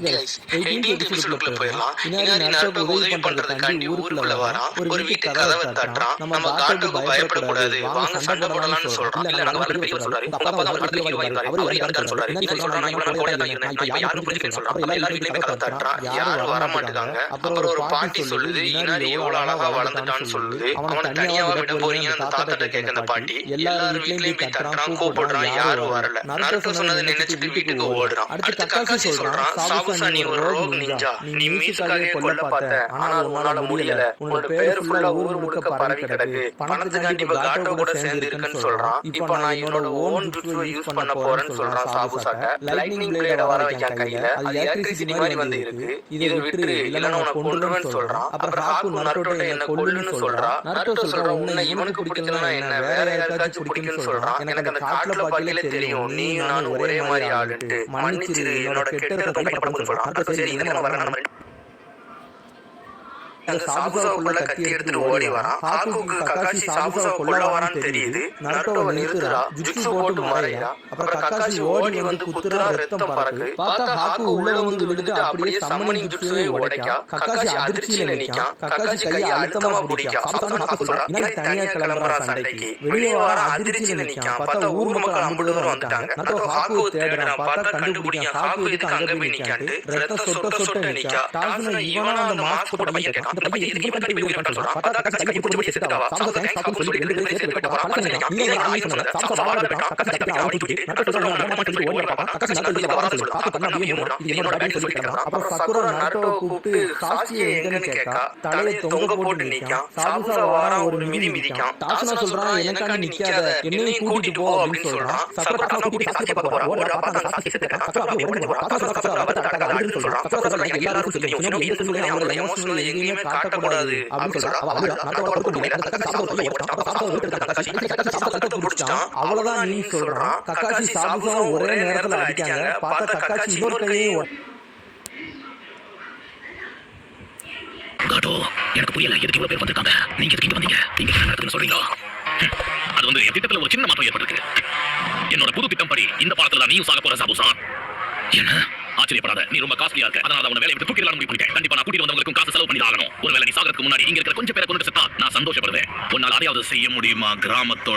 Guys 18th எபிசோடுக்குள்ள போயிடலாம். இனாரி நருட்டோக்கு உதவி பண்றதுக்காண்டி ஊருக்குள்ள வரான். ஒரு வீட்டு கதவை தட்டுறான். நம்ம காட்டோக்கு பயப்படக்கூடாது, வாங்க சண்டை போடலாம்னு சொல்றான். இல்ல நாங்க வரல பெரியவர் சொல்றாரு. உங்க அப்பா தான் பெரியவர் வந்தாரு. அவர் யாருன்னு சொல்றாரு. என்ன சொல்றான், இவன் நம்ம கூட தான் இருந்தேன். இப்ப யாரும் புரிஞ்சுக்கன்னு சொல்றான். அப்ப எல்லாரும் வீட்லயே கதவை தட்டுறான். யாரும் வர மாட்டாங்க. அப்புறம் ஒரு பாட்டி சொல்லுது, இனாரி எவ்வளவு அழகா வளர்ந்துட்டான்னு சொல்லுது. அவனை தனியாவா விட போறீங்க அந்த தாத்தாட்ட கேட்க அந்த பாட்டி. எல்லாரும் வீட்லயும் போய் தட்டுறான், கூப்பிடுறான், யாரும் வரல. நருட்டோ சொன்னதை நினைச்சிட்டு வீட்டுக்கு ஓடுறான். அடுத்து கக்காசி சொல்றான், சாபுசா நீ ஒரு ரோக் நிஞ்சா, நீ மீசுக்காக கொல்ல பார்த்த, ஆனால் உன்னால முடியல. உன்னோட பேர் ஃபுல்லா ஊர் முழுக்க பரவி கிடக்கு. பணத்துக்காண்டி இப்ப காட்டோ கூட சேர்ந்து இருக்குன்னு சொல்றான். இப்ப நான் என்னோட ஓன் ஜுட்ஸு யூஸ் பண்ண போறேன்னு சொல்றான் சாபுசாட்ட. லைட்னிங் பிளேட வர வைக்கான் கையில. அது எலக்ட்ரிசிட்டி மாதிரி வந்து இருக்கு. இதை விட்டுரு, இல்லைன்னா உன்னை கொன்றுவேன்னு சொல்றான். அப்புறம் ஹாக்கு நருட்டோட்ட என்ன கொல்லுன்னு சொல்றான். நருட்டோ சொல்றான், உன்னை இவனுக்கு பிடிக்கலன்னா என்ன, வேற யாருக்காச்சும் பிடிக்குன்னு சொல்றான். எனக்கு அந்த காட்டுல பார்க்கலே தெரியும், நீ நானும் ஒரே மாதிரி ஆளுன்ட்டு. மன்னிச்சிரு, என்னோட கெட்டதை பயன்படுத்த சொல்றான். சாபுசாவுக்குள்ள கத்தி எடுத்துட்டு ஓடி வரான். ஹாக்குக்கு கக்காஷி சாபுசாவை கொல்ல வரான்னு தெரியுது. நருட்டோவை நிறுத்துறா, ஜுட்ஸு போட்டு மறைறா. அப்புறம் கக்காஷி ஓடி வந்து குத்துறா, ரத்தம் பறக்கு. பார்த்தா ஹாக்கு உள்ள வந்து விழுந்துட்டு அப்படியே சம்மனிங் ஜுட்ஸுவை உடைக்கா. கக்காஷி அதிர்ச்சியில நிக்கான். கக்காஷி கையை அழுத்தமா பிடிக்கா. சாபுசா சொல்றான், இனாரி தனியா கிளம்புறா சண்டைக்கு. வெளியே வர அதிர்ச்சியில நிக்கான். பார்த்தா ஊர் மக்கள் 50 பேர் வந்துட்டாங்க. நருட்டோ ஹாக்குவை தேடுறான். பார்த்தா கண்டுபிடிக்கான். ஹாக்கு எதுக்கு அங்க போய் நிக்கான்ட்டு ரத்தம் சொட்ட சொட்ட நிக்கா. டாஸ்னா இவனா அந்த மாஸ்க் போட்ட பையன் கேட்கான். அந்த பையன் இதுக்கு பண்ணி வீடியோ கால் சொல்றான். பார்த்தா கக்காஷி கையை பிடிச்சு செத்துட்டாவா. சாபுசா தேங்க்ஸ் சாபுன்னு சொல்லிட்டு ரெண்டு பேரும் சேர்த்து வைக்க போறான். பழக்கம் நீ ஏன் ஆயி சொன்னத சாபுசா வாடா இருக்கான். கக்காஷி கட்டி அவன் தூக்கிட்டு நருட்டோ சொல்றான், நான் பண்ணி சொல்லி ஓடி வரான். கக்காஷி நருட்டோ இல்ல வரான்னு சொல்லு. ஹாக்கு பண்ண அப்படியே மூடுறான். இது என்னோட பேட்னு சொல்லி கேக்குறான். அப்புறம் சக்குரா நருட்டோவை கூப்பிட்டு சாசியை எங்கன்னு கேட்கா. தலையை தொங்க போட்டு நிக்கான். சாபுசா வாரா ஒரு மிதி மிதிக்கான். டாஸ்னா சொல்றான், எனக்காண்டி நிக்காத, என்னையும் கூட்டிட்டு போ அப்படின்னு சொல்றான். சக்குரா டாஸ்னா கூட்டிட்டு சாசியை பார்க்க போறான். ஓடுறா, பார்த்தா சாசி செத்துட்டான். சக்குரா அப்படியே ஓடி போறான். டாஸ்னா சக்குரா அவட்ட அடக்க அப்படின்னு சொல்றான். சக்குரா சொல்றான், எனக்கு எல்லாருக்கும் தெரியும், இன்னும் வீட்டு சொல்லி அவங்களோட எமோஷனல் எங்கேயுமே காட்டக்கூடாது அப்படின்னு சொல்றான். அவ அழுறா, நருட்டோவை கொடுக்க முடியல. அந்த கக்காஷி சாபுசா கையை ஓடுறான். அப்புறம் சாபுசா வீட்டுக்கு கக்காஷி சாபுசா கழுத்தை பிடிச்சிட்டான். அவ்வளவுதான் நீ சொல்றான். கக்காஷி சாபுசா ஒரே நேரத்துல அடிக்காங்க. பார்த்தா கக்காஷி இன்னொரு கையையும் காட்டோ, எனக்கு புரியல, எதுக்கு இவ்வளவு பேர் வந்திருக்காங்க? நீங்க எதுக்கு இங்க வந்தீங்க? நீங்க என்ன நடக்குதுன்னு சொல்றீங்களா? அது வந்து என் திட்டத்துல ஒரு சின்ன மாற்றம் ஏற்பட்டிருக்கு. என்னோட புது திட்டம் படி இந்த பாடத்துல தான் நீயும் சாக போற சாபுசா. என்ன? ஆச்சரியப்படாத, நீ ரொம்ப காஸ்ட்லியா இருக்க. அதனால உன்னை வேலையை விட்டு தூக்கிடலாம் முடிவு பண்ணிட்டேன். கண்டிப்பா நான் கூட்டிட்டு வந்தவங்களுக்கும் காசு செலவு பண்ணி ஆகணும். ஒருவேளை நீ சாகிறதுக்கு முன்னாடி இங்க இருக்கிற கொஞ்சம் பேரை கொண்டு செத்தா நான் சந்தோஷப்படுவேன். உன்னால அதையாவது செய்ய முடியுமா? கிராமத்தோட